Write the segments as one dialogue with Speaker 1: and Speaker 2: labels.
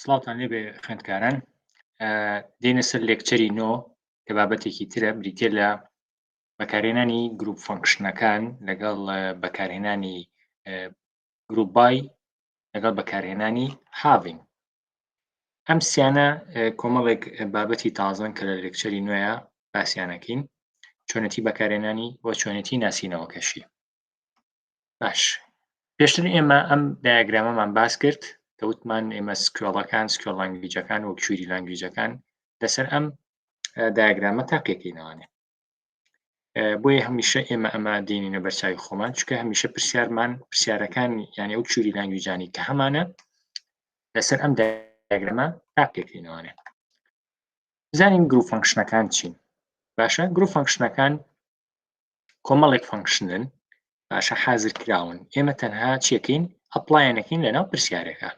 Speaker 1: سڵاوتان لێبێ خوێندکاران. دێنە سەر لێکچەری نۆ کە بابەتێکی ترە بریتێ لە بەکارهێنانی گروپ فەنکشنەکان لەگەڵ بەکارهێنانی گروپ بای لەگەڵ بەکارهێنانی هاڤینگ. ئەم سیانە کۆمەڵێک بابەتی تازن کە لە لێکچەری نوێیە باسییانەکەین، چۆنەتی بەکارهێنانی بۆ چۆنێتی ناسینەوەکەشی. باش، پێشتر ئێمە ئەم دایاگرامەمان باس کرد کە وتمان ئێمە سکوێڵەکان سکوێڵ لانگویجەکان وەک کوێری لانگویجەکان لەسەر ئەم دایاگرامە تاقیەکەینەوانێ. بۆیە هەمیشە ئێمە ئەمە دێنینە بەرچاوی خۆمان، چونکە هەمیشە پرسیارەکان یانێ ئەو کوێری لانگویجانی کە هەمانە لەسەر ئەم دایاگرامە تاقیەکەینەوانێ. بزانین گروپ فەنکشنەکان چین. باشە، گروپ فەنکشنەکان کۆمەڵێک فەنکشنن، باشە حازرکراون. ئێمە تەنها چیەکەین؟ ئەپلایەنەکەین لەناو پرسیارەکە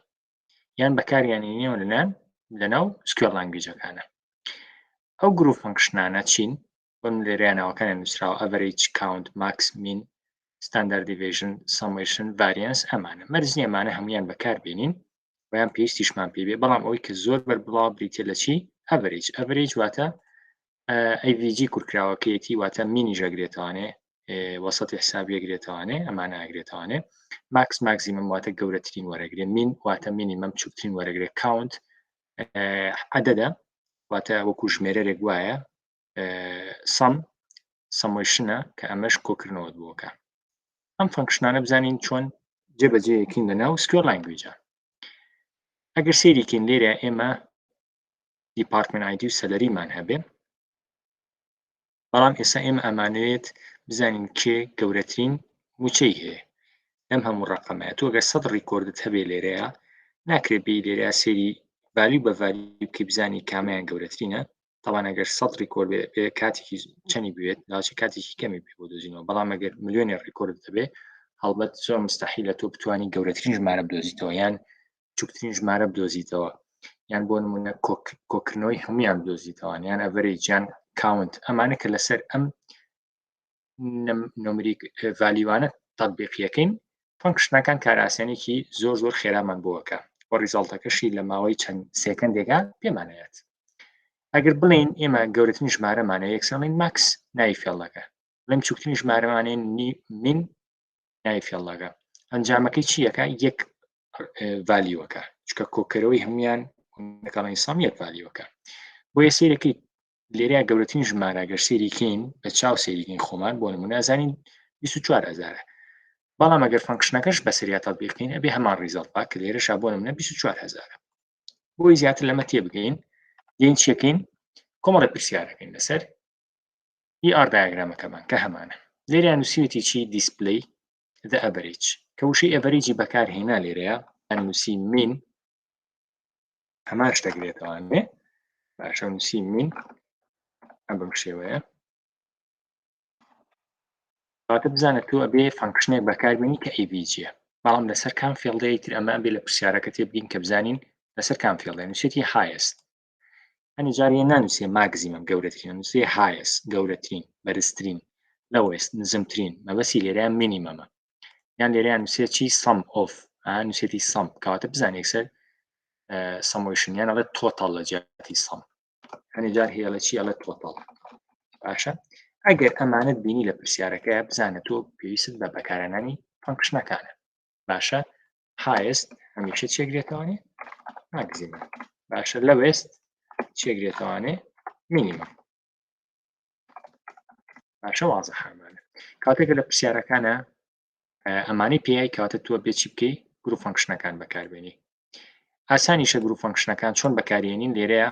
Speaker 1: یان بەکاریانینەوە لەناو سکوێڵ لانگویجەکانە. ئەو گروپ فەنکشنانە چین؟ بۆم لێرەیانەوەکانە نووسراوە ئەڤەرێج، کاونت، ماکس، مین، ستاندارد دیڤیژن، سەمیشن، ڤاریانس. ئەمانە مەرجنی ئەمانە هەموویان بەکاربێنین بەیان پێویستیشمان پێبێ، بەڵام ئەوەی کە زۆر بەربڵاو بریتێ لە چی؟ ئەڤەرێج. ئەڤەرێج واتە ئەیڤیG کورتکراوەکەیەتی، واتە مینیش ئەگرێتەوانێ، وەسەتی حسابی ئەگرێتەوانێ، ئەمانە ئەگرێتەوانێ. ماکس ماکزیمم واتە گەورەترین وەرەگرێ، مین واتە مینیمەم بچووکترین وەرەگرێ، کاونت عەدەدە واتە وەکو ژمێرەرێک وایە، سەمیشنە کە ئەمەش کۆکردنەوە بووەکە. ئەم فەنکشنانە بزانین چۆن جێبەجێیەکەین لەناو سکوێڵ لانگویجە. ئەگەر سەیریکەین لێرە ئێمە دیپارتمنت ئایدی و سەلەریمان هەبێ، بەڵام ئێستا ئێمە ئەمانەوێت بزانین کێ گەورەترین موچەی هەیە لەم هەموو ڕەقەمەیە. تۆ ئەگەر 100 ڕیکۆردت هەبێ لێرەیە، ناکرێت بێی لێرەیە سێری ڤالیو بە ڤالیو بکەی بزانی کامیان گەورەترینە. تەڵان ئەگەر 100 ریکۆرد بێ کاتێکی چەندی بوێت، لاچی کاتێکی کەمی پێ بۆ دۆزینەوە، بەڵام ئەگەر ملیۆنێ ڕیکۆردت هەبێ، هەڵبەت زۆر مستەحیلە تۆ بتوانی گەورەترین ژمارە بدۆزیتەوە یان بچووکترین ژمارە بدۆزیتەوە، یان بۆ نمونە کۆکردنەوەی هەموویان بدۆزیتەوە، یان ئەڤەرێج یان کاونت. ئەمانە کە لەسەر ئەم نۆمریک ڤالیوانە تەطبیقیەکەین، فەنکشنەکان کار ئاسانێکی زۆر خێرامان بۆەکە، بۆ ریزاڵتەکەشی لە ماوەی چەند سێکەندێکا پێمانەیەت. ئەگەر بڵێن ئێمە گەورەترین ژمارەمانەیە، یەکسەڵین ماکس ناوی فێڵەکە، بڵێم بچووکترین ژمارەمانەیە مین ناوی فێڵەکە. ئەنجامەکەی چیەکە؟ یەک ڤالیوەکە، چونکە کۆکەرەوەی هەمویان نەکەڵین سەم یەک ڤالیوەکە. بۆیە سەیرەکەی لێرەیە گەورەترین ژمارە گەر سەیریکەین بە چاو سەیریکەین خۆمان، بۆ نمونە ئەزانین 24,000، بەڵام ئەگەر فەنکشنەکەش بەسەریا تەطبیقکەین ئەبێ هەمان ریزەڵتە کە لێرەشا بۆ نمونە 24,000. بۆی زیاتر لەمە تێبگەین، دێین چیەکەین؟ کۆمەڵێک پرسیارەکەین لەسەر دایاگرامەکەمان کە هەمانە. لێرەیان نووسیوێتی چی؟ دیسپلەی the average، کە وشەی ئەڤەرێجی بەکارهێنا لێرەیە، یان نووسی مین هەمان شتەگرێتەوانێ. باشە، نووسی مین ئەم بەم شێوەیە. کاتە بزانێت تۆ ئەبێ فەنکشنێک بەکاربێنی کە ئەیڤیجیە، بەڵام لەسەر کام فێڵدەیە تر ئەمە ئەبێ لە پرسیارەکە تێبگەین کە بزانین لەسەر کام فێڵدەیە. نووسێتی هایست، هەنی جاریە نانووسێ ماکزیمەم گەورەترین، نووسێ هایست گەورەترین، بەرزترین، لەوێست نزمترین، مەبەستی لێرەیە مینیمەمە. یان لێرەیان نووسێت چی؟ سەم ئۆف، نووسێتی سەم، کەواتە بزانێت یەکسەر سەمیشن یان ئەڵێت تۆتەڵ لە جیاتی سەم، هەنی جار هەیە لە چی ئەڵێت تۆتەڵ. باشە، ئەگەر ئەمانەت بینی لە پرسیارەکەیە، بزانێت تۆ پێویست بە بەکارهێنانی فەنکشنەکانە. باشە، هایست هەمیشە چێگرێتەوانێ؟ ماکزیمەم. باشە، لەوێست چێگرێتەوانێ؟ مینیمەم. باشە، وازەحانە. کاتێکە لە پرسیارەکانە ئەمانەی پێیای، کاتە تۆ بێ چی بکەی؟ گروپ فەنکشنەکان بەکاربێنی. ئاسانیشە گروپ فەنکشنەکان چۆن بەکارهێنین، لێرەیە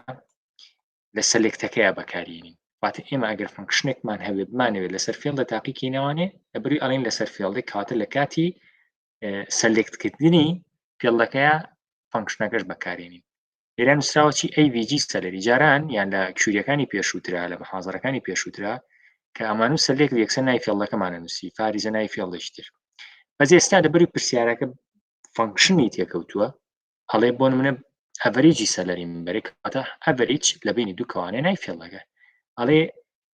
Speaker 1: لە سەلێکتەکەیە بەکارهێنین. واتە ئێمە ئەگەر فەنکشنێکمان هەبێ بمانەوێت لەسەر فێڵدە تاقیکەینەوانێ، لەبەروی ئەڵێن لەسەر فێڵدەی، کاتە لە کاتی سەلێکتکردنی فێڵدەکەیە فەنکشنەکەش بەکارهێنین. لێرە نووسراوە چی؟ ئەیڤیG سەلەری. جاران یان لە کوێریەکانی پێشووترا، لە محازەرەکانی پێشووترا کە ئەمان و سەلێک یەکسەر ناوی فێڵدەکەمانە نووسی، فاریزە ناوی فێڵدەی تر. بەس ئێستا لەبەروی پرسیارەکە فەنکشنی تێکەوتووە، هەڵێ بۆ نمونە ئەڤەرێجی سەلەری منبەرێک، کاتە ئەڤەرێج لە بینی دوو کەوانەیە ناوی فێڵدەکە، ئەڵێ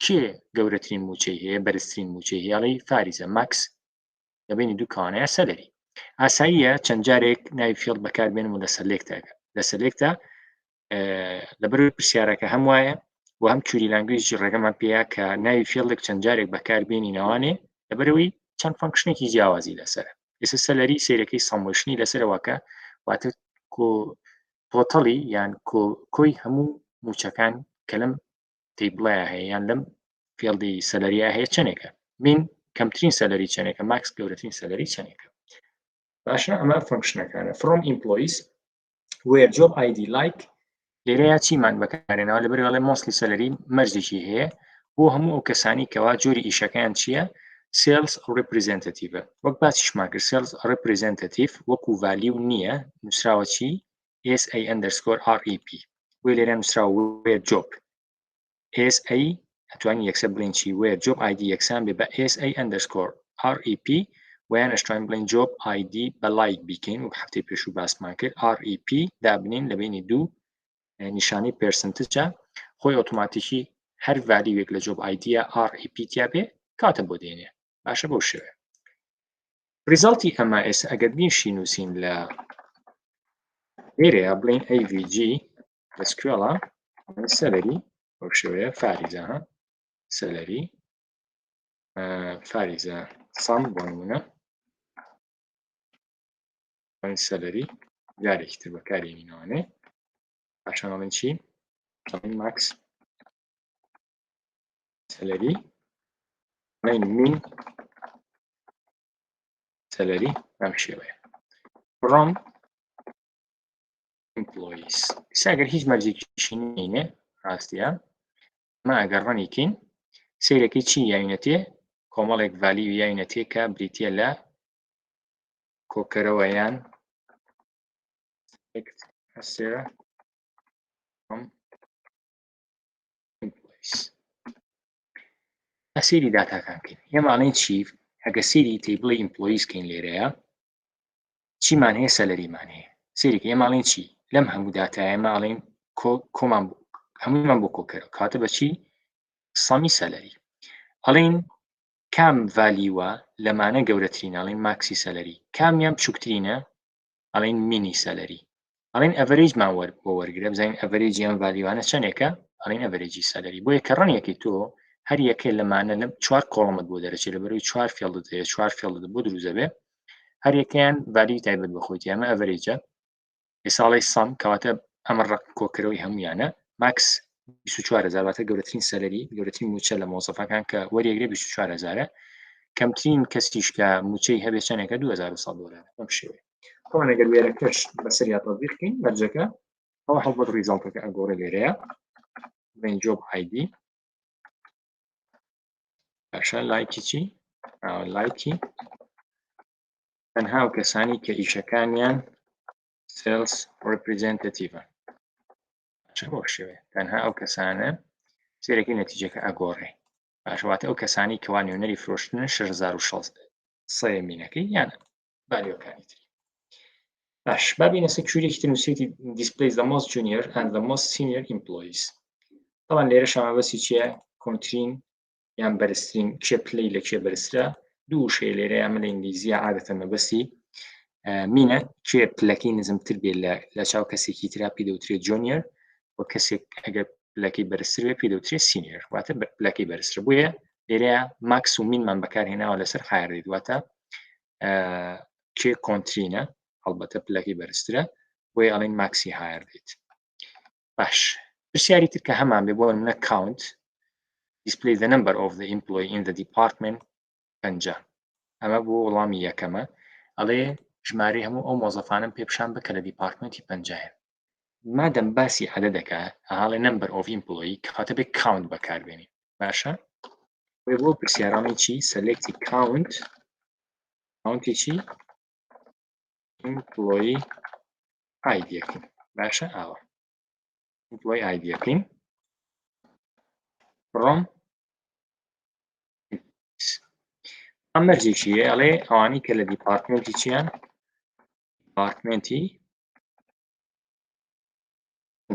Speaker 1: کێ گەورەترین موچەی هەیە، بەرزترین موچەی هەیە، ئەڵێ فاریزە. ماکس لە بینی دوو کەوانەیە سەلەری. ئاساییە چەند جارێک ناوی فێڵد بەکاربێنم و لە سەلێکتەکە لە سلێکتە لەبەر پرسیارەکە هەم وایە و هەم کوێری لانگوێج ڕێگەمان پێەیە کە ناوی فێڵێک چەند جارێک بەکاربێنینەوانێ لەبەرەوەی چەند فەنکشنێکی جیاوازی لەسەر ئێستا سەلەری سیرەکەی سەموشنی لەسەرەوەکە واتە تۆتەڵی یان کۆی هەموو موچەکان کە لەم تیبڵایە هەیە یان لەم فێڵدەی سەلەریە هەیە چەندێکە من کەمترین سەلەری چەندێکە ماکس گەورەترین سەلەری چەندێکە باشە ئەمە فەنکشنەکانە from employees where job ID like لێرەیە چیمان بەکارێنەوە لەبەرەوەڵێ مۆسلی سەلەری مەرجێکی هەیە بۆ هەموو ئەو کەسانی کەوا جۆری ئیشەکەیان چییە sales representative وەک باسیشمان کرد sales representative وەکو value نییە نووسراوە چی SA_REP وێ لێرە نووسراوە where job SA ئەتوانین یەکسەر بڵین چی where job ID یەکسان بێ بە SA_REP ویان ئەشتوان بڵین job ID بە لایک بیکەین و هەفتەی پێشوو باسمان کرد REP دابنین لە بینی دوو نیشانەی پرسنتجە خۆی ئۆتۆماتیکی هەر ڤالیوێک لە جۆب ئایدیە REP تیا بێ کاتە بۆ دێنێ باشە بەو شێوێ ریزڵتی ئەمە ئێستا ئەگەر بینشی نووسین لە لێرەیە بڵین AVG SQL سەلەری بەو شێوەیە فاریزە سەلەری فاریزە سام بۆ نمونە سەلەری جارێکی تر بەکارێنینەوەنێ پاشانەڵێن چی ماکس سەلەری من سەلەری ئەم شێوەیە from employees ئەگەر هیچ مەرجێکیشی نینێ ڕاستیە ما ئەگەر ڕەنیکەین سەیرەکەی چی یاوینەتێ کۆمەڵێک ڤالیو یاوینەتێ کە بریتیە لە کۆکەرەوەیان هەسێرە سێری داتاکان کەین ئێماڵین چی ئەگە سێری تیبڵی ئیمپلۆیزکەین لێرەیە چیمان هەیە سەلەریمان هەیە سێریکە ئێماڵین چی لەم هەموو داتایە ماڵین کۆمان هەموومان بۆ کۆکەرە کاتە بەچی سەمی سەلەری ئەڵین کام ڤالیوە لەمانە گەورەترینەڵین ماکسی سەلەری کامیان بچووکترینە ئەڵین مینی سەلەری ئەڵین ئەڤەرێجمان بۆ وەرگرە بزانین ئەڤەرێجی ئەم ڤالیوانە چەندێکە ئەڵین ئەڤەرێجی سەلەری بۆیە کە ڕەنیەکەی تۆ هەر یەکێ لەمانە لەم چوار کۆڵمت بۆ دەرەچێت لەبەرەوەی چوار فێڵدت هەیە چوار فێڵدت بۆ دروزە بێ هەر یەکەیان ڤالیوی تایبەت بەخۆیتی ئەمە ئەڤەرێجە ئێساڵی سەم کەواتە ئەمە ڕق کۆکەرەوەی هەمویانە ماکس 24,000 واتە گەورەترین سەلەری گەورەترین موچە لە مۆزەفەکان کە وەریەگرێ 24,000 کەمترین کەسیش کە موچەی هەبێت چەندێکە 2100 دۆلار ئەم شێوەیە طبعا ئەگەر وێرەکەش بەسەر یا تەطبیق بکەین مەرجەکە ئەوە هەڵبەت ریزڵتەکە ئەگۆڕێ لێرەیە بڵین جۆب ئایدی باشە لایکی چی لایکی تەنها ئەو کەسانی کە ئیشەکانیان سێلز ڕپرزێنتەتیڤە بۆ شێوێ تەنها ئەو کەسانە سێرەکەی نەتیجەکە ئەگۆڕێ باشواتە ئەو کەسانی کەوا نوێنەری فرۆشتنە 6600 مینەکەی یانە باریۆکانی تری باش بابینە سەکوورێکی تر نووسێتی displays the most junior and the most senior employees طبعا لێرە شەمە بەسی چییە کۆنترین یان بەرزترین کێ پلەی لە کێ بەرزترە دوو شێ لێرە ئەمە لە ئینگلیزیە عادەتەن مەبەستی مینە کێ پلەکەی نزمتر بێت لە چاو کەسێکی ترا پێدەوترێت جۆنیەر و کەسێک ئەگەر پلەکەی بەرزتر بێت پێدەوترێت سینیەر واتە پلەکەی بەرزتر بووە لێرەیە ماکس و مینمان بەکارهێناوە لەسەر هایڕێت واتە کێ کۆنترینە هەڵبەتە پلەکەی بەرزترە بۆیە ئەڵێن ماکسی هایر دێت باش پرسیاری تر کە هەمان بێ بۆ منە count display the number of the employee in the department 50 ئەمە بۆ وەڵامی یەکەمە ئەڵێ ژمارە هەموو ئەو مۆزەفانم پێپشان بکە لە دیپارتمنتی 50 مادەم باسی عەدەدەکە هەڵێ number of employee کاتە بێ count بەکاربێنین باشە بۆ پرسیارانی چی select count چی employee ID یەکەین باشە ئاوە employee ID یەکەین from ئەمەرجێکیە ئەڵێ ئەوانی کە لە دیپارتمنتی چیان دیپارتمنتی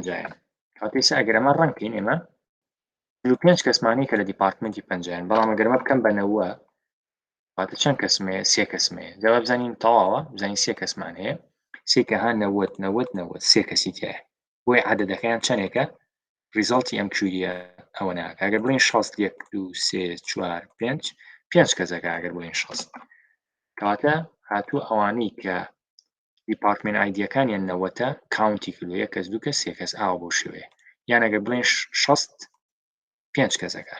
Speaker 1: جایان کاتێسا ئەگەرەمە ڕەنکەین ئێمە 5 کەسمانی کە لە دیپارتمنتی 50 بەڵام ئەگەرمە بکەم بەنەوە واتە چەند کەسمەیە 3 کەسمەیە جواب بزانین تەواوە بزانین 3 کەسمان هەیە سێکەها 90 سێ کەسی تایە بۆی عەدەدەکەیان چەندێکە ریزڵتی ئەم کوێریە ئەوە ناکە ئەگەر بڵێن 6 1 2 3 4 5 5 کەسەکە ئەگەر بڵێن 6 کاتە هاتووە ئەوانەی کە دیپارتمنت ئایدیەکانیان 90 کاونتی کردو 1 کەس 2 کەس 3 کەس ئاوە بۆ شێوەیە یان ئەگەر بڵێن 6 5 کەسەکە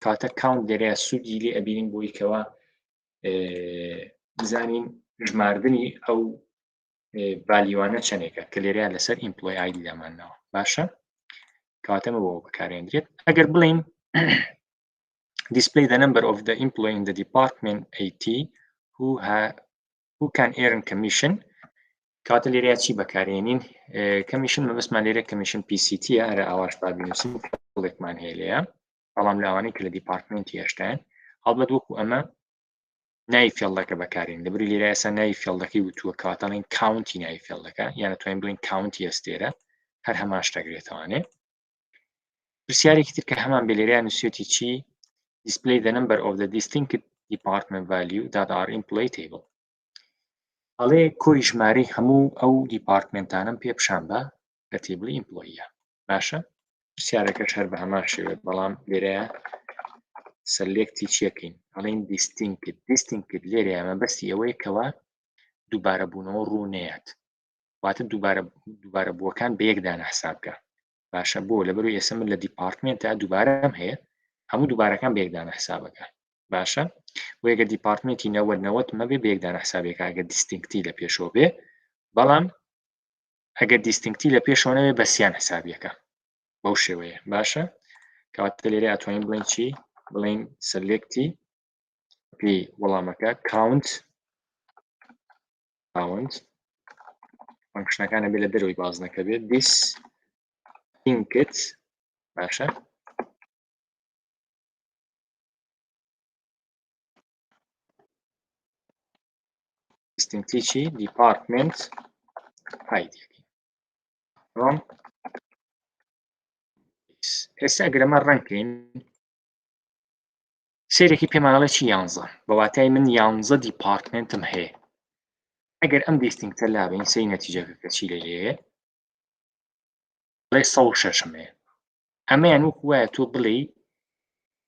Speaker 1: کاتە کاونت لێرەیە سوودی لێ ئەبینین بۆی کەوە بزانین ژماردنی ئەو ڤالیوانە چەندێکە کە لێرەیە لەسەر ئیمپلۆی ئایدی دامانناوە باشە کاتەمە بۆ بەکارهێنرێت ئەگەر بڵین display the number of the employee in the department IT who can earn commission کاتە لێرەیە چی بەکارهێنین کەمیشن مەبەستمان لێرە کەمیشن PCT هەرە ئاواش بابینوسین پڵێکمان هەیە لێیە بەڵام لەوانەی کە لە دیپارتمنتی هێشتایان هەڵبەت وەکو ئەمە ناوی فێڵدەکە بەکارهێن لەبەری لێرە ئێستا ناوی فێڵدەکەی وتووە کاتەڵین کاونتی ناوی فێڵدەکە یان دەتوانین بڵین کاونتی ئەستێرە هەر هەمان شتەگرێتەوانێ پرسیارێکی تر کە هەمان بێ لێرەیە نووسێتی چی display the number of the distinct department value that are in play table ئەڵێ کۆی ژمارەی هەموو ئەو دیپارتمنتانم پێ پیشان بە لە تێبڵی ئیمپلۆیە باشە پرسیارەکەش هەر بە هەمان شێوێت بەڵام لێرەیە سەلێکتی چیەکەین ئەڵێن دیستینکت لێرەیە مەبەستی ئەوەیە کەوە دووبارە بوونەوە ڕوو نەیەت واتە دووبارە بووەکان بە یەکدانە حسابکە باشە بۆ لەبەرەوەی ئێستا من لە دیپارتمنتە دووبارەم هەیە هەموو دووبارەکان بە یەکدانە حسابەکە باشە بۆ ئەگەر دیپارتمنتی 90 مەبێ بە یەکدانە حسابێکە ئەگەر دیستینکتی لە پێشەوە بێ بەڵام ئەگەر دیستینکتی لە پێشەوە نەبێ بە سیان حسابیەکە بەو شێوەیە باشە کەواتە لێرە ئەتوانین بڵین چی بڵین سەلێکتی پێ وەڵامەکە کاونت فانکشنەکانە بێ لە دەرەوەی بازنەکە بێت دیستینکت باشە دیستینکتی چی دیپارتمنت ئایدیەکەی ئێستا ئەگەر ئەمە ڕەنگکەین سێرێکی پێمانەڵە چی 11 بەواتای من 11 دیپارتمنتم هەیە ئەگەر ئەم دیستینکتە لابین سەی نەتیجەکە کە چی لێیە بڵێ 106 هەیە ئەمەیان وەکو وایە تۆ بڵێ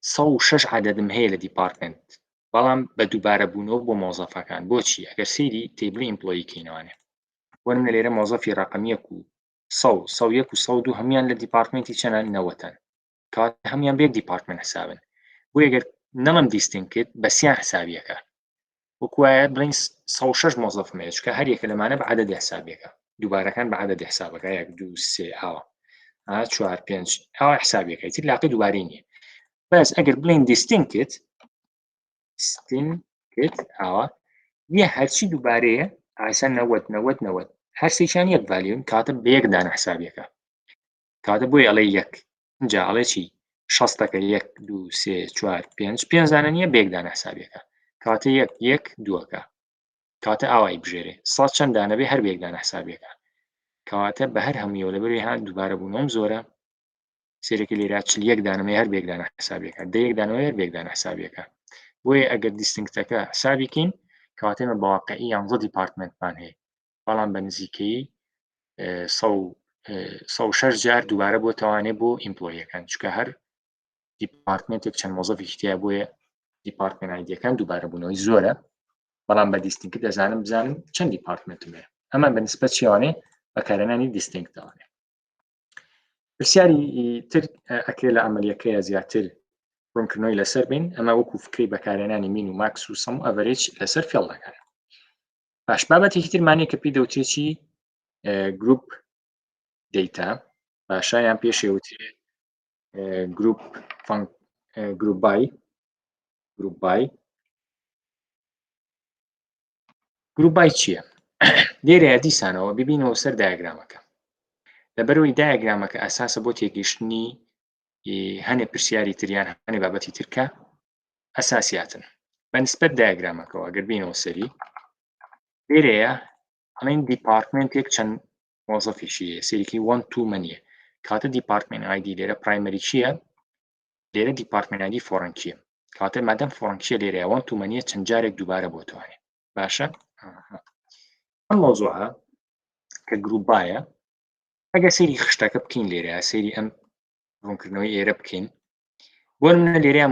Speaker 1: 106 عەدەدم هەیە لە دیپارتمنت بەڵام بە دووبارە بوونەوە بۆ مۆزەفەکان بۆچی ئەگەر سەیری تێبڵی ئیمپلۆیی کەینەوانێ وەرنە لێرە مۆزەفی ڕقمیەک و 100 و 102 هەمویان لە دیپارتمنتی چەنە 90 کات هەمویان بێ دیپارتمنت حسابن بۆ ئەگەر نەڵم دیستینکت بە سیان حسابیەکە وەکوایە بڵین 106 مۆزەفم هەیە چکە هەر یەکە لەمانە بە عەدەدی حسابیەکە دووبارەکان بە عەدەدی حسابەکە 1 2 3 ئاوە 4 5 ئاوا حسابیەکەی تر لاقی دووبارەی نییە بەس ئەگەر بڵین دیستینکت ئاوا یە هەرچی دووبارەیە ئاسا 90 هەرسێکیان یەک ڤالیون کاتە بە یەکدانە حسابیەکە کاتە بۆی ئەڵێ یەک اینجا ئەڵێ چی 6ەکە 1 2 3 4 5 دانە نییە بێکدانە حسابیەکە کاتە یەک دووەکە کاتە ئاوای بژێرێ 100 چەند دانەبێ هەر بێکدانە حسابیەکە کەواتە بە هەر هەموویەوە لەبەروی هاان دووبارە بوونەوەم زۆرە سێرەکە لێرە 1 دانەمە هەر بێکدانە حسابیەکە دەیەک دانەوە هەر بێکدانە حسابیەکە بۆیە ئەگەر دیستینکتەکە حسابیکەین کەواتەمە بەواقعی 11 دیپارتمنتمان هەیە بەڵام بە نزیکەی 106 جار دووبارە بۆ تەوانێ بۆ ئیمپلۆیەکان چکە هەر دیپارتمنتێک چەند مۆزەفێکی تیا بۆیە دیپارتمنت ئایدیەکان دووبارە بوونەوەی زۆرە بەڵام بە دیستینکت دەزانم بزانم چەند دیپارتمنتم هەیە ئەمان بە نسبەت چیوانێ بەکارهێنانی دیستینکتەوانێ پرسیاری تر ئەکرێت لە ئەمەلیەکەیە زیاتر ڕوونکردنەوەی لەسەر بین ئەمە وەکو فکری بەکارهێنانی مین و ماکس و سەم و ئەڤەرێج لەسەر فێڵدەکانە باش بابەتێکی ترمانەیە کە پێی دەوترێتی گروپ دەیتا باشە یان پێشێوترێت گروپ بای چییە لێرەیە دیسانەوە ببینەوە سەر دایەگرامەکە لەبەرەوەی دایەگرامەکە ئەساسە بۆ تێگەیشتنی هەنێ پرسیاری تریان هەنێ بابەتی ترکە ئەساسیاتن بە نسبەت دایەگرامەکەەوە ئەگەر بینەوە سەری لێرەیە ئەڵێن دیپارتمنتێک چەند مۆزەفیشیە سەرێکی 1 2 منیە کاتە دیپارتمنت ئایدی لێرە پرایمەری چییە لێرە دیپارتمنت ئایدی فۆڕەنکیە کاتە مادەم فۆڕەنکیە لێرەیە 1 2 منیە چەند جارێک دووبارە بۆ توانێ باشە ئەم مۆزوعە کە گروپایە ئەگە سەیری خشتەکە بکەین لێرە سەیری ئەم ڕوونکردنەوەی ئێرە بکەین بۆ منە لێرەیە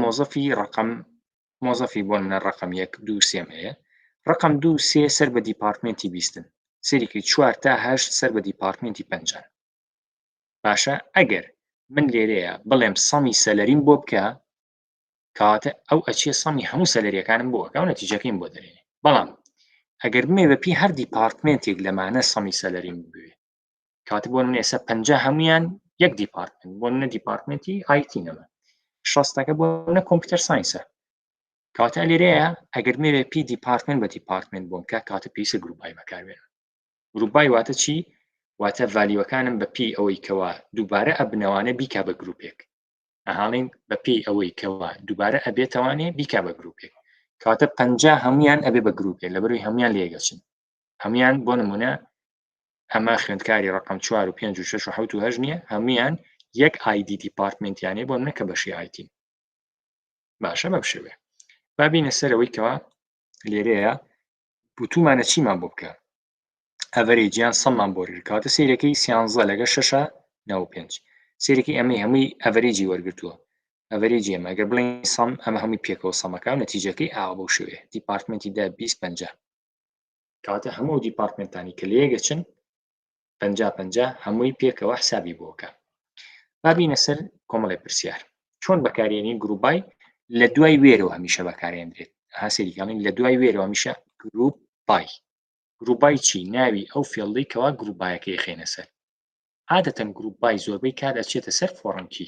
Speaker 1: مۆزەفی بۆ منە ڕقم 1 2 3 هەیە ڕقم 2 3 سەر بە دیپارتمنتی 20 سەریکی 4 تا 8 سەر بە دیپارتمنتی 50 باشە ئەگەر من لێرەیە بڵێم سەمی سەلەریم بۆ بکە کاتە ئەو ئەچێ سەمی هەموو سەلەریەکانم بۆ ئەو نەتیجەکەیم بۆ دەرێنێ بەڵام ئەگەر بمێ بەپی هەر دیپارتمنتێک لەمانە سەمی سەلەریم بوێ کاتە بۆ من ئێستا 50 هەمویان یەک دیپارتمنت بۆ منە دیپارتمنتی آیتی نەما 60ەکە بۆ منە کۆمپیوتەر ساینسە کاتە لێرەیە ئەگەر مێ پی دیپارتمنت بە دیپارتمنت بۆم کە کاتە پێویستە گروپای بەکاربێنم گروپای واتە چی واتە ڤالیوەکانم بەپی ئەوەی کەوا دووبارە ئەبنەوانە بیکا بە گروپێک ئەهاڵین بەپی ئەوەی کەوا دووبارە ئەبێتەوانێ بیکا بە گروپێک کاتە 50 هەمویان ئەبێ بە گروپێک لەبەرەوەی هەمویان لێگەچن هەمویان بۆ نمونە ئەمە خوێندکاری ڕقم 4 و 5 و 6 و 7 و 8 نییە هەمویان یەک آیدی دیپارتمنتیانێ بۆ منە کە بەشی آیتی باشە بەم شێوەیە با بینە سەرەوەی کەوا لێرەیە بوتومانە چیمان بۆ بکە ئەڤەرێجیان سەممان بۆ کاتە سیرەکەی 13 لەگە 6 95 سیرەکەی ئەمەی هەمووی ئەڤەرێجی وەرگرتووە ئەڤەرێجی ئەمە ئەگەر بڵێن سەم ئەمە هەمووی پێکەوە سەمەکە و نەتیجەکەی ئاوا بەو شێوەیە دیپارتمنتی دا 20 50 کاتە هەموو دیپارتمنتانی کە لێگەچن 50 50 هەمووی پێکەوە حسابی بۆکە با بینە سەر کۆمەڵی پرسیار چۆن بەکارێنین گروپای لە دوای وێرەوە هەمیشە بەکارێنرێت هاسێریکڵین لە دوای وێرەوە هەمیشە گروپای چی ناوی ئەو فێڵدەی کەوا گروپایەکەی خێنە سەر عادەتەن گروپای زۆربەی کات ئەچێتە سەر فۆڕنکی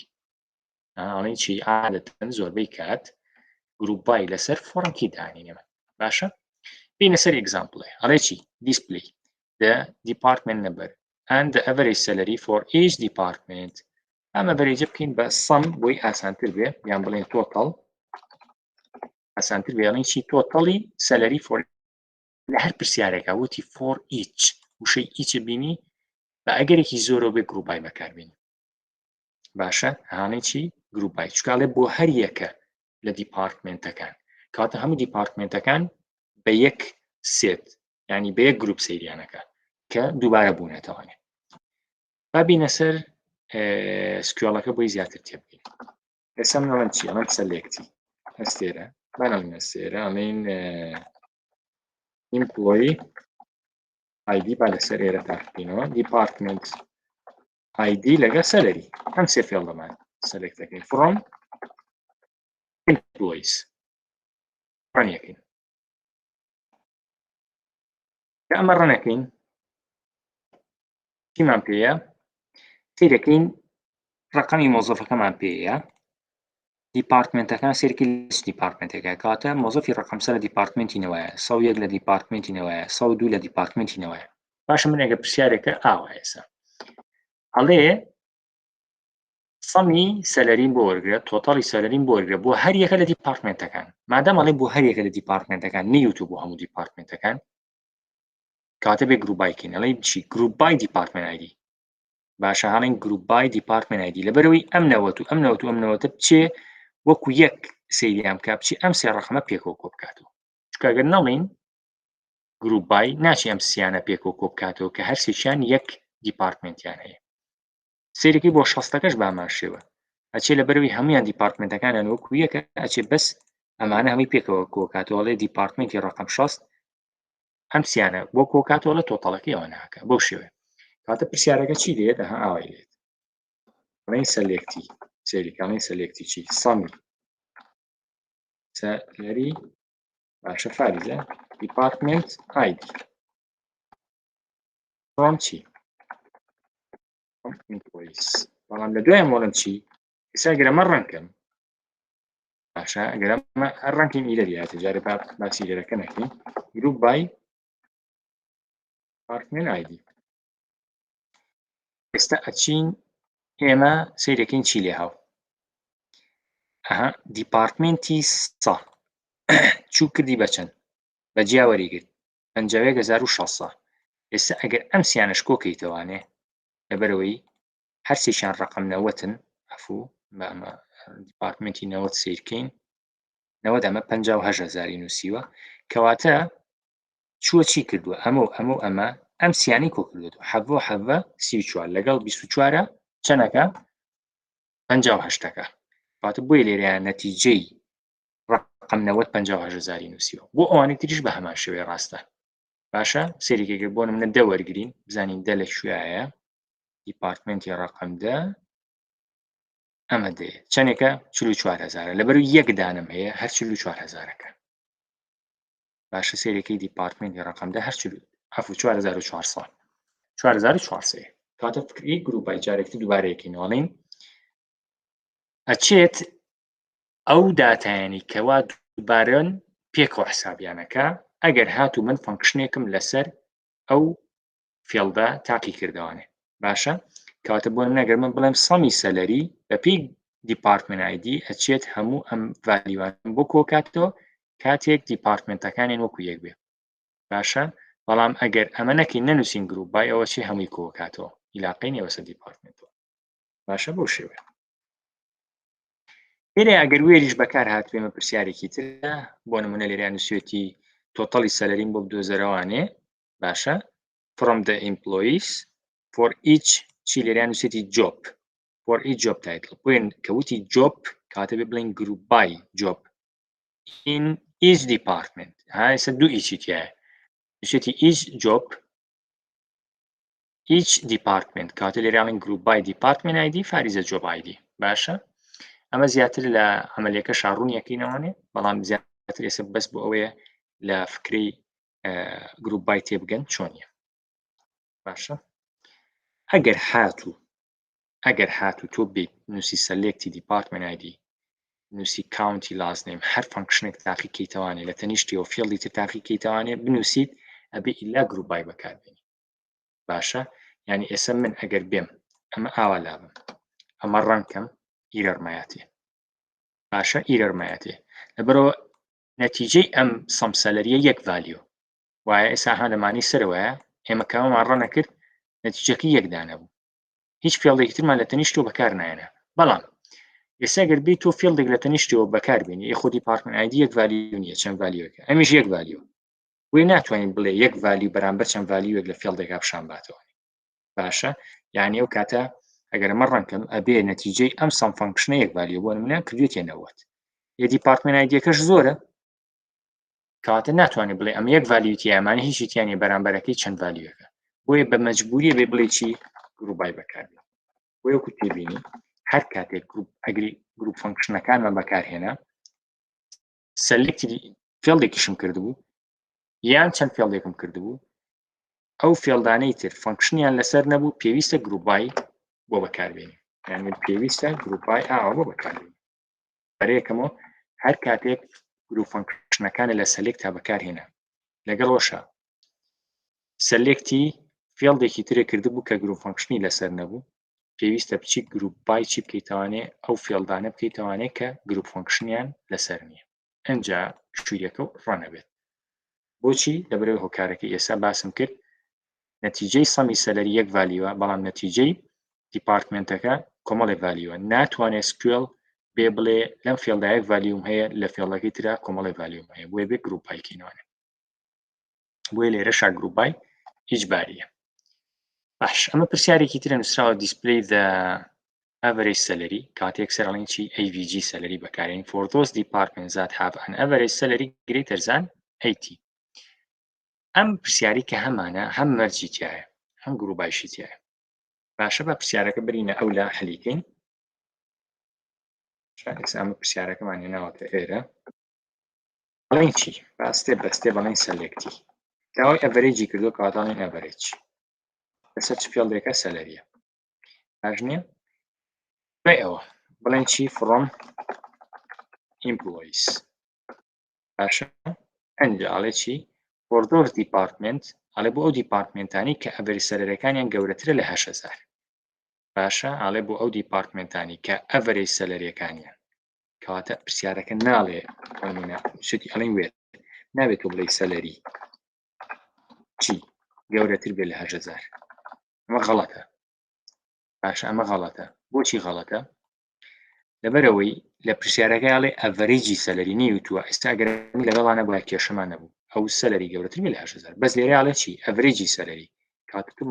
Speaker 1: ئەڵین چی عادەتەن زۆربەی کات گروپای لەسەر فۆڕنکی دانینەوە باشە بینە سەر ئێگزامپڵێ ئەڵێ چی display the department number and the average salary for each department ئەمە بەرێجە بکەین بە سەم بۆی ئاسانتر بێ یان بڵێن تۆتەڵ ئاسانتر بێڵین چی تۆتەڵی سەلەری فۆر لە هەر پرسیارێکە وتی فۆر ئیچ وشەی ئیچە بینی بە ئەگەرێکی زۆرە بێ گروپای بەکاربێنی باشە هانەی چی گروپای چکاڵێ بۆ هەر یەکە لە دیپارتمنتەکان کاتە هەموو دیپارتمنتەکان بە یەک سێت ینی بە یەک گروپ سەیریانەکە کە دووبارە بوونێتەوانێ با بینە سەر سکوێڵەکە بۆی زیاتر تێبگەین ئێستا منەڵەن چی ئەڵەن سەلێکتی هەستێرە بانەڵینە سێرە ئەڵین employee ID با لەسەر ئێرە تاقینەوە دیپارتمنت ID لەگە سەلەری ئەم سێ فێڵدەمان سەلێکت دەکەین from employees ڕەنیەکەین کە ئەمە ڕەنەکەین چیمان پێیە سیرەکەین ڕقەمی مۆزەفەکەمان پێیە دیپارتمنتەکان سێرکی لیست دیپارتمنتەکە کاتە مۆزەفی ڕقەمسە لە دیپارتمنتینەوەیە 101 لە دیپارتمنتینەوەیە 102 لە دیپارتمنتینەوەیە باشە من ئەگە پرسیارێکە ئاوا ئێسا ئەڵێ سەمی سەلەریم بۆ وەرگرە تۆتەڵی سەلەریم بۆ وەرگرە بۆ هەر یەکە لە دیپارتمنتەکان مادام ئەڵێ بۆ هەر یەکە لە دیپارتمنتەکان نەیوتو بۆ هەموو دیپارتمنتەکان کاتە بێ گروپایکەین ئەڵێ چی گروپای دیپارتمنت آیدی باشە هەڵێن گروپای دیپارتمنت آیدی لەبەرەوەی ئەم نەوەت و ئەم نەوەت و ئەم نەوەتە بچێ وەکو یەک سەیریان بکە بچی ئەم سێ ڕەقەمە پێکەوە کۆ بکاتەوە چکە ئەگەر نەڵێن گروپای ناچی ئەم سیانە پێکەوە کۆ بکاتەوە کە هەر سێکیان یەک دیپارتمنتیان هەیە سەیرەکەی بۆ 60ەکەش بامان شێوە ئەچێ لەبەرەوەی هەمویان دیپارتمنتەکانیان وەکو یەکە ئەچێ بەس ئەمانە هەمووی پێکەوە کۆکاتەوە لێ دیپارتمنتی ڕقم 60 ئەم سیانە بۆ کۆکاتەوە لە تۆتەڵەکەی ئەوە ناکە بەو شێوێ کاتە پرسیارەکە چی دێت ئەها ئاوای لێت ڕێن سەلێکتی سێریکانی سەلێکتی چی سەمی سەلەری باشە فاریزە دیپارتمنت آیدی from چی from employees بەڵام لە دوای مۆڵم چی ئێستا گەرەمە ڕەنکەم باشە گەرەمە هەر ڕەنکین ئیلەری هاتجارە باسی لێرەکە نەکەین گروپ بای دیپارتمنت آیدی ئێستا ئەچین ئێمە سەیرەکەین چی لێ هاو ئەها دیپارتمنتی سە چوو کردی بەچەند بە جیاوەریگرت 51600 ئێستا ئەگەر ئەم سیانەش کۆکەیتەوانێ لەبەرەوەی هەرسێکیان ڕقم نەوەتن ئەفوو بە ئەمە دیپارتمنتی نەوەت سیرکەین نەوەت ئەمە 58000 نووسیوە کەواتە چووە چی کردووە ئەمە ئەم سیانی کۆ کردێتەوە حەڤۆ حەڤە 34 لەگەڵ 24 چەندەکە 58ەکە کاتە بۆی لێرەیان نەتیجەی ڕقم 90 نووسیەوە بۆ ئەوانەی تریش بە هەمان شێوەیە ڕاستە باشە سێریکێکە بۆ نمونە دە وەرگرین بزانین دە لە کوێیە دیپارتمنتی ڕقم دە ئەمە دێ چەندێکە 44,000 لەبەر یەک دانم هەیە هەر 44,000ەکە باشە سێرەکەی دیپارتمنتی ڕقمدا هەر 4400 4400 کاتە فکری گروپای جارێکی دووبارەیەکی نۆڵین ئەچێت ئەو داتایانی کەوا دووبارەن پێکەوە حسابیانەکە ئەگەر هاتوو من فەنکشنێکم لەسەر ئەو فێڵدا تاقی کردوانێ باشە کاتە بۆ نەگەر من بڵێم سەمی سەلەری بەپی دیپارتمنت ئایدی ئەچێت هەموو ئەم ڤالیوان بۆ کۆکاتەوە کاتێک دیپارتمنتەکانیان وەکو یەک بێ باشە بەڵام ئەگەر ئەمە نەکەی نەنووسین گروپای ئەوە چی هەمووی کۆکاتەوە ئیلاقەی نێوەسە دیپارتمنتەوە باشە بۆ شێوێ لێرە ئەگەر وێریش بەکار هاتوێمە پرسیارێکی ترە بۆ نمونە لێران نووسێتی تۆتەڵی سەلەریم بۆ بدۆزەرەوانێ باشە from the employees for each چی لێران نووسێتی job for each job title بۆیە کەوتی job کاتە بێ بڵین group by job in each department ها ئێستا دوو ئیچی تایە نووسێتی each job each department کاتە لێرانین group by department ID فاریزە job ID باشە ئەمە زیاتر لە عملەکە شاڕوونیەکەینەوەنێ بەڵام زیاتر ئێستا بەس بۆ ئەوەیە لە فکری گروپ بای تێبگەن چۆنیە باشە ئەگەر هاتوو تۆ بیت نووسی سەلێکتی دیپارتمنت ئایدی نووسی کاونتی لازنێم هەر فەنکشنێک تاقیکەیتوانێ لە تەنیشتی و فێڵی تر تاقیکەیتوانێ بنووسیت ئەبێ ئیلا گروپ بای بەکاربێنی باشە یعنی ئێستا من ئەگەر بێم ئەمە ئاوا لابم ئەمە ڕەنکەم ئیرەرمایەتێ باشە ئیرەرمایەتێ لەبەرەوە نەتیجەی ئەم سەم سەلەریە یەک ڤالیۆ وایە ئێستا هەندەمانی سەرەوەیە ئێمە کامەمان ڕەنە کرد نەتیجەکەی یەکدانە بوو هیچ فێڵێکی ترمان لە تەنیشتەوە بەکار نایەنە بەڵام ئێستا گەر بیت تۆ فێڵێک لە تەنیشتەوە بەکاربێنی یە خۆ دیپارتمنت ئایدی یەک ڤالیۆ نییە چەند ڤالیۆیەکە ئەمیش یەک ڤالیۆ وێ ناتوانین بڵێ یەک ڤالیۆ بەرامبەر چەند ڤالیۆیەک لە فێڵێکا پیشان باتەوە باشە یعنی ئەو کاتە ئەگەر ئەمە ڕەنکەم ئەبێ نەتیجەی ئەم سەم فەنکشنە یەک ڤالیۆ بۆ نمونە کردوێتە 90 یە دیپارتمنت ئایدیەکەش زۆرە کاتە ناتوانێت بڵێ ئەمە یەک ڤالیۆتی ئەمانە هیچی تیانێ بەرامبەرەکەی چەند ڤالیۆەکە بۆیە بە مەجبوریە بێ بڵێ چی گروپای بەکاربێت بۆ یەکو تێبینی هەر کاتێک ئەگری گروپ فەنکشنەکانمان بەکارهێنا سەلێکتی فێڵێکیشم کردبوو یان چەند فێڵێکم کردبوو ئەو فێڵدانەی تر فەنکشنیان لەسەر نەبوو پێویستە گروپای بۆ بەکاربێنی یعنی پێویستە گروپای ئاوا بۆ بەکاربێنی بەرەیەکەمەوە هەر کاتێک گروپ فەنکشنەکانە لە سەلێک تا بەکارهێنا لەگەڵ وەشە سەلێکتی فێڵێکی ترێ کردبوو کە گروپ فەنکشنی لەسەر نەبوو پێویستە بچیت گروپ بای چی بکەیتوانێ ئەو فێڵدانە بکەیتوانێت کە گروپ فەنکشنیان لەسەر نییە ئەنجا شوورەکە ڕەنەبێت بۆچی لەبەرەوەی هۆکارەکەی ئێستا باسم کرد نەتیجەی سەمی سەلەری یەک ڤالیوە بەڵام نەتیجەی دیپارتمنتەکە کۆمەڵی ڤالیوە ناتوانێت سکوێڵ بێ بڵێ لەم فێڵدا یەک ڤالیوم هەیە لە فێڵەکەی ترا کۆمەڵی ڤالیوم هەیە بۆیە بێ گروپایکەینەوەنێ بۆیە لێرەشا گروپای ئیجباریە باش ئەمە پرسیارێکی ترە نووسراوە دیسپلی the average salary کاتێک سەرڵین چی AVG salary بەکارێن for those departments that have an average salary greater than 80 ئەم پرسیاری کە هەمانە هەم مەرجی تایە هەم گروپایشی تایە باشە بە پرسیارەکە برینە ئەو لە حەلیکەین ئەمە پرسیارەکەمان هێناوەتە ئێرە بڵین چی باستێ بەستێ بەڵین سەلێکتی داوای ئەڤەرێجی کردو کاتاڵین ئەڤەرێج لەسەر چ فێڵێکە سەلەریە باش نییە بە ئەوە بڵێن چی from employees باشە ئەنجا ئاڵێ چی for those department ئاڵێ بۆ ئەو دیپارتمنتانی کە ئەڤەری سەلەرەکانیان گەورەترە لە 8,000 باشە ئاڵێ بۆ ئەو دیپارتمنتانی کە ئەڤەری سەلەریەکانیان کەواتە پرسیارەکە ناڵێ شتی ئەڵین وێت نابێت بڵێ سەلەری چی گەورەتر بێت لە 8,000 ئەمە غەڵەتە باشە ئەمە غەڵەتە بۆچی غەڵەتە لەبەرەوەی لە پرسیارەکەیاڵێ ئەڤەرێجی سەلەری نیوتووە ئێستا گەرمی لەگەڵانە بۆ کێشەمان نەبوو ئەو سەلەری گەورەتر بێت لە 8,000 بەس لێرەیاڵێ چی ئەڤەرێجی سەلەری کاتتم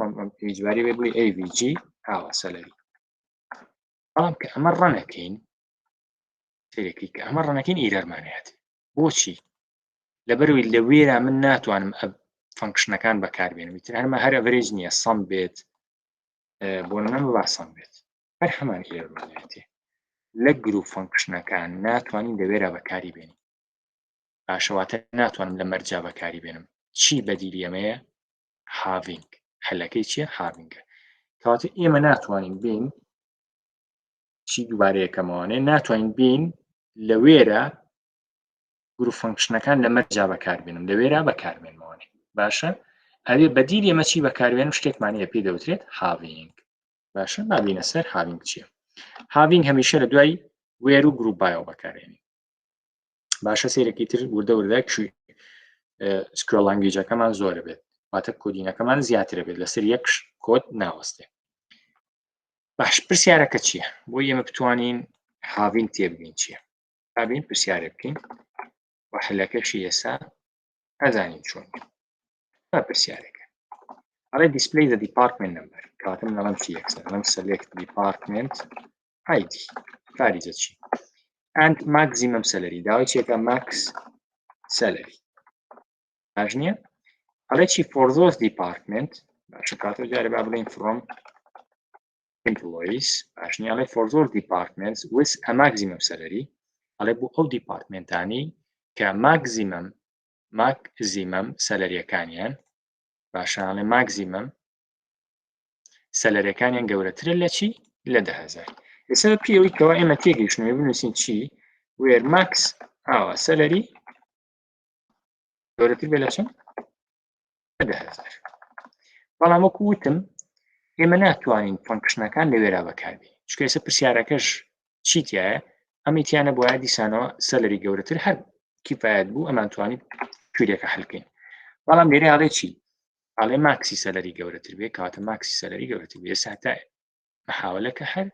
Speaker 1: ئیجباری بێ بڵی AVG ئاوا سەلەری بەڵام کە ئەمە ڕەنەکەین سێرێکی کە ئەمە ڕەنەکەین ئیرەرمانێت بۆچی لەبەروی لە وێرە من ناتوانم فەنکشنەکان بەکاربێنم تر هەرمە هەر ئەڤرێج نییە سەم بێت بۆ نەم باسەم بێت هەر هەمان ئیرەرمانێتێ لە گروپ فەنکشنەکان ناتوانین لەوێرە بەکاری بێنین باشەواتە ناتوانم لە مەرجا بەکاری بێنم چی بەدیلی ئەمەیە هاڤینگ هەلەکەی چییە هاڤینگە کەواتە ئێمە ناتوانین بین چی دووبارەیەکەمەوانێ ناتوانین بین لەوێرە گروپ فەنکشنەکان لە مەرجا بەکاربێنم لەوێرە بەکاربێنمەوەنێ باشە ئەوێ بەدیلی ئەمە چی بەکاربێنم شتێکمانەیە پێی دەوترێت هاڤینگ باشە بابینە سەر هاڤینگ چییە هاڤینگ هەمیشە لە دوای وێر و گروپ بایەوە بەکارێنی باشە سێرەکی تر وردە وردە سکرۆڵ لانگویجەکەمان زۆرە بێت واتە کۆدینەکەمان زیاترە بێت لەسەر یەک کۆد ناوەستێ باش پرسیارەکە چییە بۆ ئێمە بتوانین هاڤینگ تێبگەین چییە بابین پرسیارە بکەین و هەلەکەشی ئێستا ئەزانین چۆن با پرسیارەکە ئەڵێ display the department number کاتم لەڵەم چی یەکسەر لەم select department ID کاریجە چی and maximum salary داوای چیەکە max salary باش نییە ئەڵێ چی for those department باشە کاتۆ جارێ با بڵێن from employees باش نییە ئەڵێ for those departments with a maximum salary ئەڵێ بۆ ئەو دیپارتمنتانی کە maximum سەلەریەکانیان باشە ئەڵێ maximum سەلەریەکانیان گەورەترە لە چی لە 10,000 ئێستا پێوەی کەوا ئێمە تێگەیشتنەوە بنووسین چی where max ئاوا سەلەری گەورەتر بێ لە چەند لە 10,000 بەڵام وەکو وتم ئێمە ناتوانین فەنکشنەکان لەوێرا بەکاربێنین چونکە ئێستا پرسیارەکەش چیتیایە ئەمیتیانە بۆ یای دیسانەوە سەلەری گەورەتر هەر کیفایەت بوو ئەمان توانین کوێرێکە هەڵکەین بەڵام لێرە ئاڵێ چی ئاڵێ ماکسی سەلەری گەورەتر بێ کاتە ماکسی سەلەری گەورەتر بێ ئێستا تا محاولەکە هەر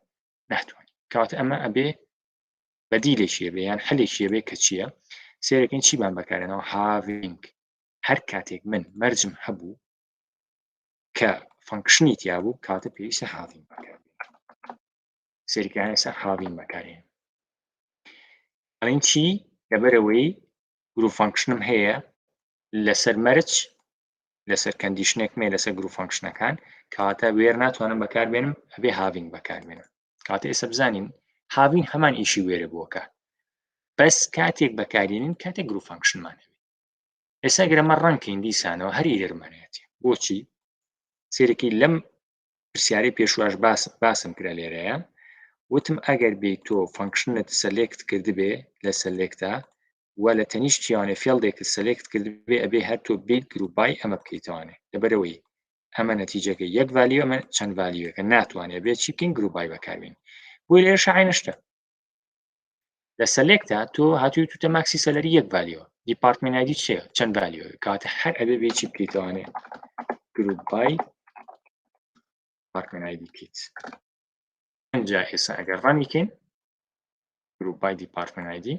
Speaker 1: ناتوانین کاتە ئەمە ئەبێ بەدیلێکیە بێ یان هەلێکیە بێ کە چییە سێرەکەین چیمان بەکارێنەوە هاڤینگ هەر کاتێک من مەرجم هەبوو کە فەنکشنی تیا بوو کاتە پێویستە هاڤینگ بەکاربێنم سەرکیان ئێستا هاڤینگ بەکارێن ئەڵێن چی لەبەرەوەی گروپ فەنکشنم هەیە لەسەر مەرج لەسەر کەندیشنێک مێ لەسەر گروپ فەنکشنەکان کاتە وێر ناتوانم بەکاربێنم ئەبێ هاڤینگ بەکاربێنم کاتە ئێستا بزانین هاڤینگ هەمان ئیشی وێرە بووەکە بەس کاتێک بەکارێنین کاتێک گروپ فەنکشنمانەوێت ئێستا ئەگەر ئەمە ڕەنکەین دیسانەوە هەر ئیرەرمانەتی بۆچی سێرەکی لەم پرسیارەی پێشواش باسم کرا لێرەیە وتم ئەگەر بێ تۆ فەنکشنت سەلێکت کردبێ لە سەلێکتا و لە تەنیشتیانێ فێڵدێکت سەلێکت کردبێ ئەبێ هەر تۆ بیت گروپای ئەمە بکەیتوانێ لەبەرەوەی ئەمە نەتیجەکە یەک ڤالیۆ ئەمە چەند ڤالیۆکە ناتوانێت بێت چی بکەین گروپای بەکاربێن بۆی لێرەش عینەشتە لە سەلێکتا تۆ هاتووی توتە ماکسی سەلەری یەک ڤالیۆ دیپارتمنت ئایدی چییە چەند ڤالیۆ کاتە هەر ئەبێ بێ چی بکەیتوانێ گروپای دیپارتمنت ئایدی بکەیت ئەنجا ئێستا ئەگەر ڕانیکەین گروپای دیپارتمنت ئایدی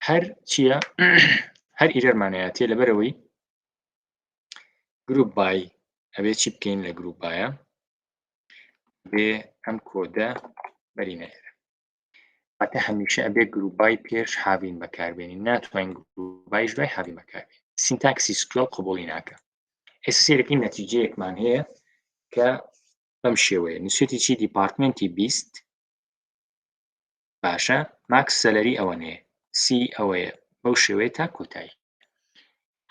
Speaker 1: هەر چییە هەر ئیرەرمانەیەتێ لەبەرەوەی گروپ بای ئەبێ چی بکەین لە گروپایە بێ ئەم کۆدە بەرینەێرە واتە هەمیشە ئەبێ گروپای پێش هاڤین بەکاربێنین ناتوانین گروپایش دوای هاڤین بەکاربێن سینتاکسی سکرۆڵ قبوڵی ناکە ئێستا سێرەکەی نەتیجەیەکمان هەیە کە بەم شێوەیە نووسێتی چی دیپارتمنتی 20 باشە ماکس سەلەری ئەوەنەیە سی ئەوەیە بەو شێوەیە تا کۆتایی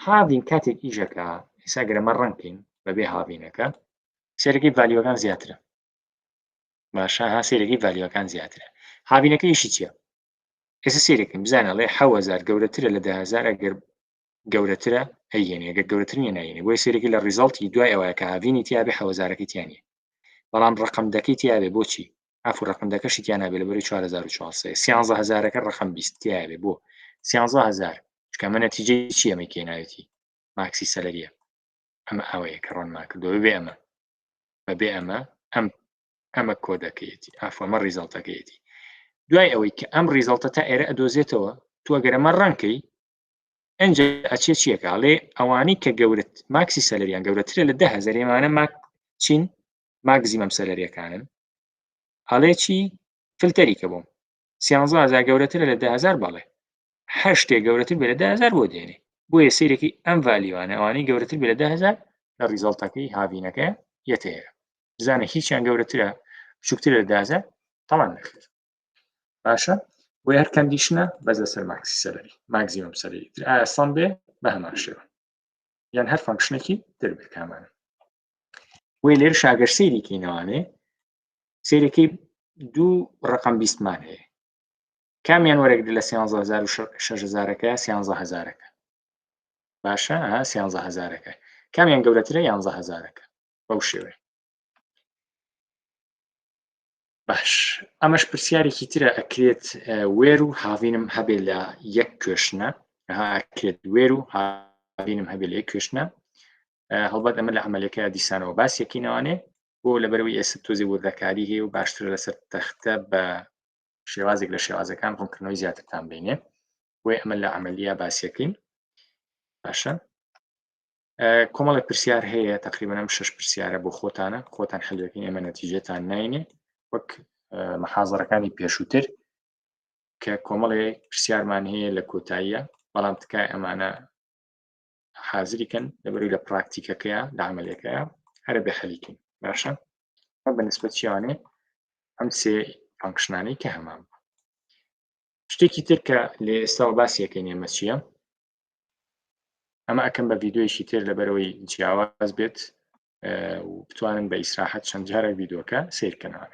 Speaker 1: هاڤین کاتێک ئیژەکە ئێستا گەرەمە ڕەنکەین بەبێ هاڤینەکە سێرەکەی ڤالیۆکان زیاترە باشە ها سێرەکەی ڤالیۆکان زیاترە هاڤینەکە ئیشی چییە ئێستا سێرەکەین بزانە ئەڵێ 1000 گەورەترە لە 10,000 ئەگەر گەورەترە هەیەنێ ئەگەر گەورەتر نیە ناینێ بۆیە سێرەکەی لە ریزڵتی دوای ئەوەیە کە هاڤینی تیابێ 1000ەکەی تیانە بەڵام ڕقمدەکەی تیاابێ بۆچی ئافو ڕقمدەکەشی تیان نابێت لەبەری 4400 13000ەکە ڕقم 20 تیاابێ بۆ 13000 چکە من نەتیجەی چی ئەمە کێناوێتی ماکسی سەلەریە ئەمە ئەوەیە کە ڕۆن ماکردەوە بێ ئەمە بەبێ ئەمە کۆدەکەیەتی ئافو ئەمە ریزڵتەکەیەتی دوای ئەوەی کە ئەم ریزڵتە تا ئێرە ئەدۆزێتەوە تو ئەگەر ئەمە ڕەنکەی ئەنجە ئەچێ چیەکەڵێ ئەوانەی کە گەورەت ماکسی سەلەریان گەورەترە لە 10,000 ئێمانە ماک چین ماکزیمەم سەلەریەکانن ئەڵێ چی فلتەری کە بووم 13,000 گەورەترە لە 10,000 بەڵێ هەر شتێک گەورەتر بێ لە 10,000 بۆ دێنێ بۆیە سەیرێکی ئەم ڤالیوانە ئەوانەی گەورەتر بێ لە 10,000 لە ریزەڵتەکەی هاوینەکە یەتەیە بزانە هیچیان گەورەترە بچووکترە لە 10,000 تەواو نەکرد باشە بۆیە هەر کەندیشنە بەس لەسەر ماکسی سەلەری ماکزیمەم سەلەری تر ئایا سەم بێ بە هەمان شێوە یان هەر فەنکشنێکی تر بێت کامانە بۆیە لێرە شاگەر سەیرێکینەوانێ سەیرەکەی دوو ڕقم بیستمان هەیە کامیان وەرەگرت لە 13,000 و 13,000ەکە باشە 13,000ەکە کامیان گەورەترە 11,000ەکە بەو شێوێ باش ئەمەش پرسیارێکی ترە ئەکرێت وێر و هاوینم هەبێت لە یەک کوێشنە ئەکرێت وێر و هاوینم هەبێت لە یەک کوێشنە هەڵبەت ئەمە لە عملەکە دیسانەوە باسیەکینەوانێ بۆ لەبەرەوەی ئێستا تۆزی وردەکاری هەیە و باشترە لەسەر تەختە بە شێوازێک لە شێوازەکان ڕوونکردنەوەی زیاترتان بینێ بۆی ئەمە لە عملیە باسیەکەین باشە کۆمەڵێک پرسیار هەیە تقریبا ئەم 6 پرسیارە بۆ خۆتان حەلەکەین ئێمە نەتیجەتان ناینێ وەک مەحازەرەکانی پێشووتر کە کۆمەڵێک پرسیارمان هەیە لە کۆتاییە بەڵام تکای ئەمانە حازریکەن لەبەروی لە پراکتیکەکەیە لە عملەکەیە هەرە بێ حەلیکەین باشە بە نسبەت چیانێ ئەم سێ فانکشنانەی کە هەمان شتێکی تر کە لێ ئێستاوە باسیەکەین ئێمە چییە ئەمە ئەکەم بە ڤیدۆیەکی تر لەبەرەوەی جیاواز بێت و بتوانن بە ئیسراحەت چەند جارێک ڤیدۆکە سیرکەنەوە